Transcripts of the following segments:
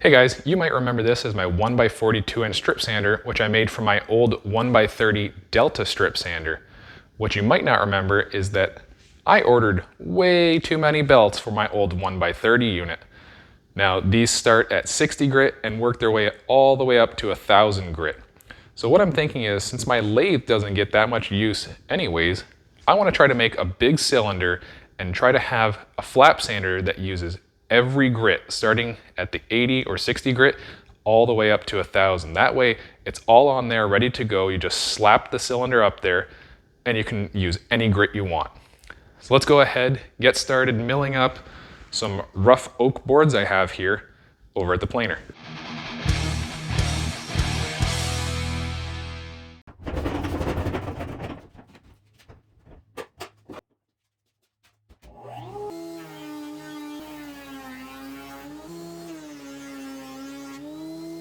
Hey guys, you might remember this as my 1x42 inch strip sander, which I made from my old 1x30 Delta strip sander. What you might not remember is that I ordered way too many belts for my old 1x30 unit. Now these start at 60 grit and work their way all the way up to 1000 grit. So what I'm thinking is, since my lathe doesn't get that much use anyways, I want to try to make a big cylinder and try to have a flap sander that uses every grit, starting at the 80 or 60 grit, all the way up to 1000. That way, it's all on there, ready to go. You just slap the cylinder up there, and you can use any grit you want. So let's go ahead, get started milling up some rough oak boards I have here over at the planer.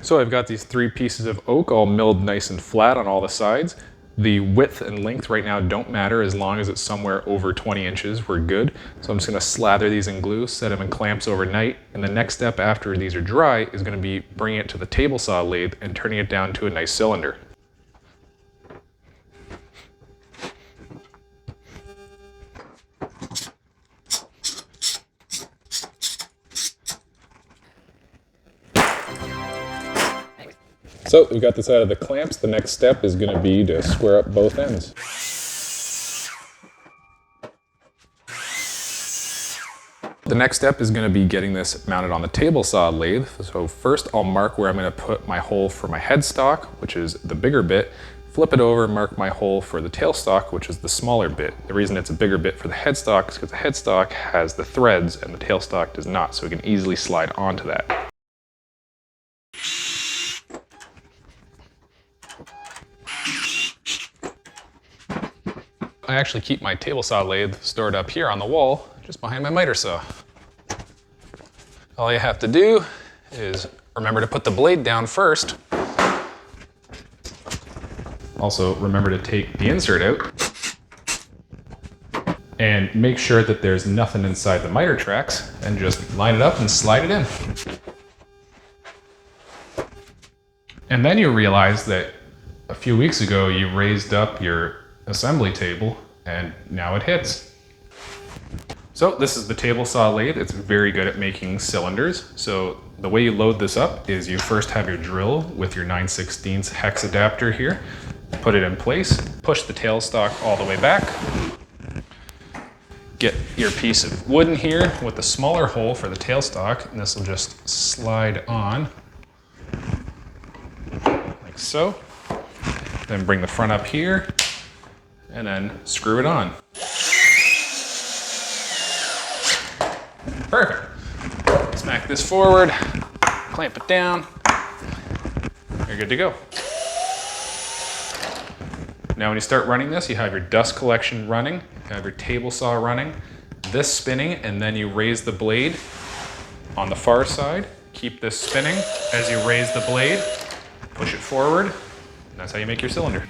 So I've got these 3 pieces of oak all milled nice and flat on all the sides. The width and length right now don't matter as long as it's somewhere over 20 inches, we're good. So I'm just gonna slather these in glue, set them in clamps overnight, and the next step after these are dry is gonna be bringing it to the table saw lathe and turning it down to a nice cylinder. So we've got this out of the clamps. The next step is going to be to square up both ends. The next step is going to be getting this mounted on the table saw lathe. So first I'll mark where I'm going to put my hole for my headstock, which is the bigger bit. Flip it over and mark my hole for the tailstock, which is the smaller bit. The reason it's a bigger bit for the headstock is because the headstock has the threads and the tailstock does not, so we can easily slide onto that. I actually keep my table saw lathe stored up here on the wall, just behind my miter saw. All you have to do is remember to put the blade down first. Also, remember to take the insert out. And make sure that there's nothing inside the miter tracks, and just line it up and slide it in. And then you realize that a few weeks ago you raised up your assembly table and now it hits. So this is the table saw lathe. It's very good at making cylinders. So the way you load this up is you first have your drill with your 9/16 hex adapter here, put it in place, push the tailstock all the way back, get your piece of wood in here with the smaller hole for the tailstock, and this will just slide on like so. Then bring the front up here, and then screw it on. Perfect. Smack this forward, clamp it down, you're good to go. Now when you start running this, you have your dust collection running, you have your table saw running, this spinning, and then you raise the blade on the far side. Keep this spinning as you raise the blade, push it forward, and that's how you make your cylinder.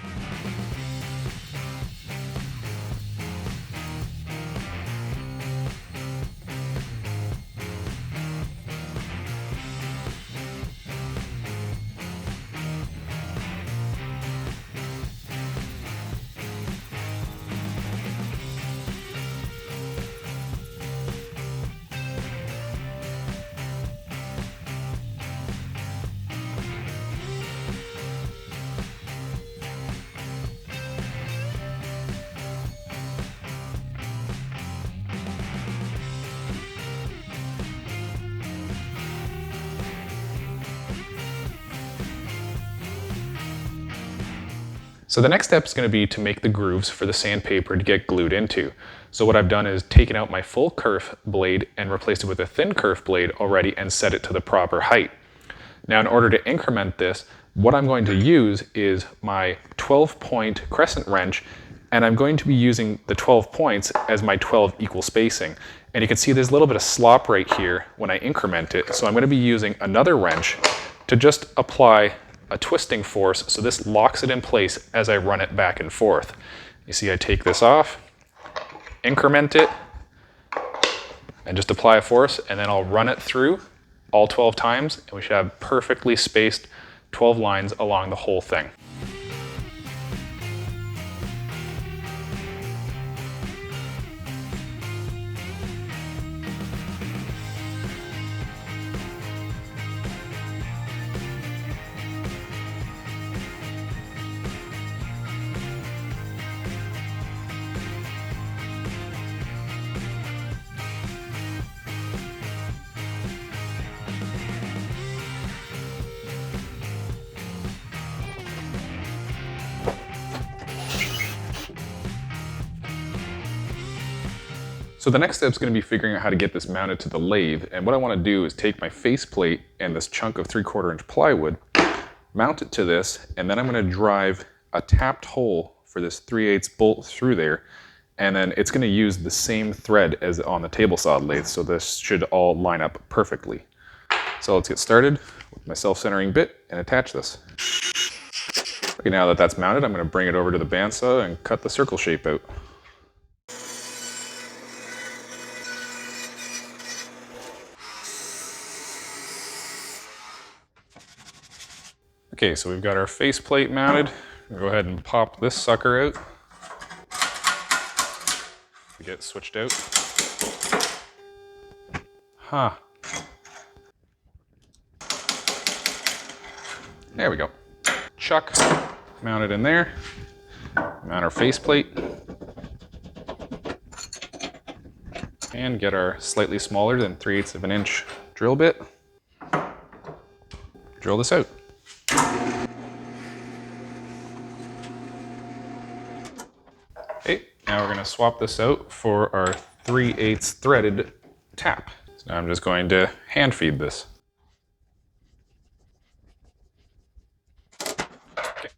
So the next step is going to be to make the grooves for the sandpaper to get glued into. So what I've done is taken out my full kerf blade and replaced it with a thin kerf blade already and set it to the proper height. Now in order to increment this, what I'm going to use is my 12-point crescent wrench, and I'm going to be using the 12 points as my 12 equal spacing. And you can see there's a little bit of slop right here when I increment it, so I'm going to be using another wrench to just apply a twisting force, so this locks it in place as I run it back and forth. You see I take this off, increment it, and just apply a force, and then I'll run it through all 12 times, and we should have perfectly spaced 12 lines along the whole thing. So the next step is going to be figuring out how to get this mounted to the lathe, and what I want to do is take my faceplate and this chunk of 3/4 inch plywood, mount it to this, and then I'm going to drive a tapped hole for this 3/8 bolt through there, and then it's going to use the same thread as on the table saw lathe, so this should all line up perfectly. So let's get started with my self-centering bit and attach this. Okay, now that that's mounted, I'm going to bring it over to the bandsaw and cut the circle shape out. Okay, so we've got our faceplate mounted. We'll go ahead and pop this sucker out. Get it switched out. Huh. There we go. Chuck, mount it in there. Mount our faceplate. And get our slightly smaller than 3/8 of an inch drill bit. Drill this out. Okay, now we're going to swap this out for our 3/8 threaded tap. So now I'm just going to hand feed this. Okay.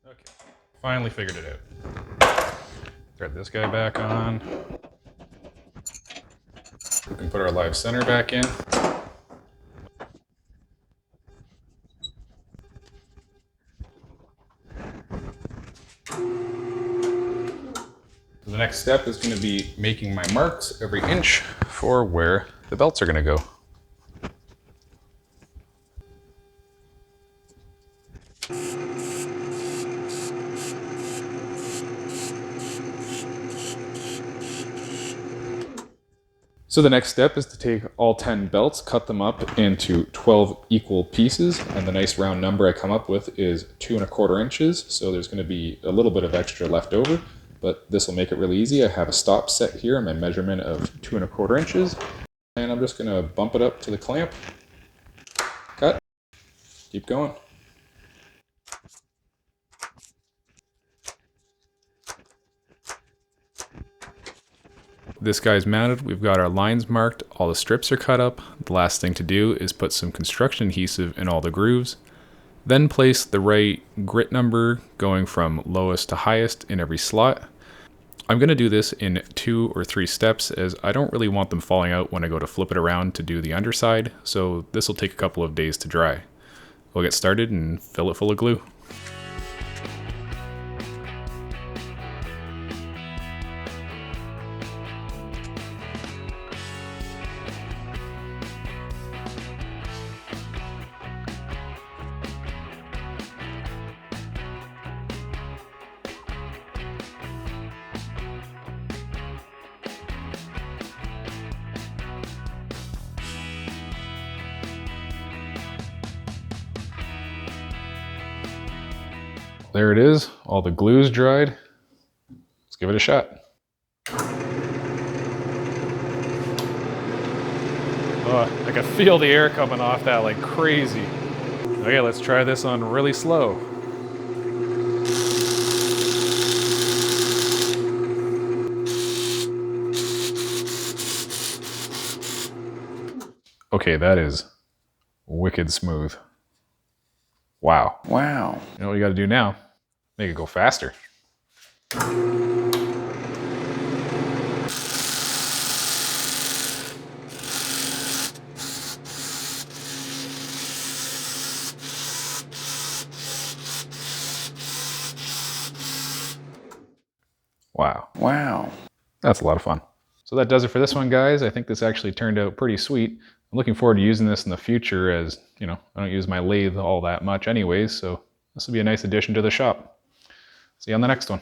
Okay, finally figured it out. Thread this guy back on. We can put our live center back in. The next step is going to be making my marks every inch for where the belts are going to go. So the next step is to take all 10 belts, cut them up into 12 equal pieces, and the nice round number I come up with is 2¼ inches, so there's going to be a little bit of extra left over, but this will make it really easy. I have a stop set here, my measurement of 2¼ inches, and I'm just going to bump it up to the clamp, cut, keep going. This guy's mounted, we've got our lines marked, all the strips are cut up. The last thing to do is put some construction adhesive in all the grooves, then place the right grit number going from lowest to highest in every slot. I'm going to do this in 2 or 3 steps as I don't really want them falling out when I go to flip it around to do the underside, so this will take a couple of days to dry. We'll get started and fill it full of glue. There it is, all the glue's dried. Let's give it a shot. Oh, I can feel the air coming off that like crazy. Okay, let's try this on really slow. Okay, that is wicked smooth. Wow. Wow. You know what you gotta do now? Make it go faster. Wow. Wow. That's a lot of fun. So that does it for this one, guys. I think this actually turned out pretty sweet. I'm looking forward to using this in the future as, you know, I don't use my lathe all that much anyways, so this will be a nice addition to the shop. See you on the next one.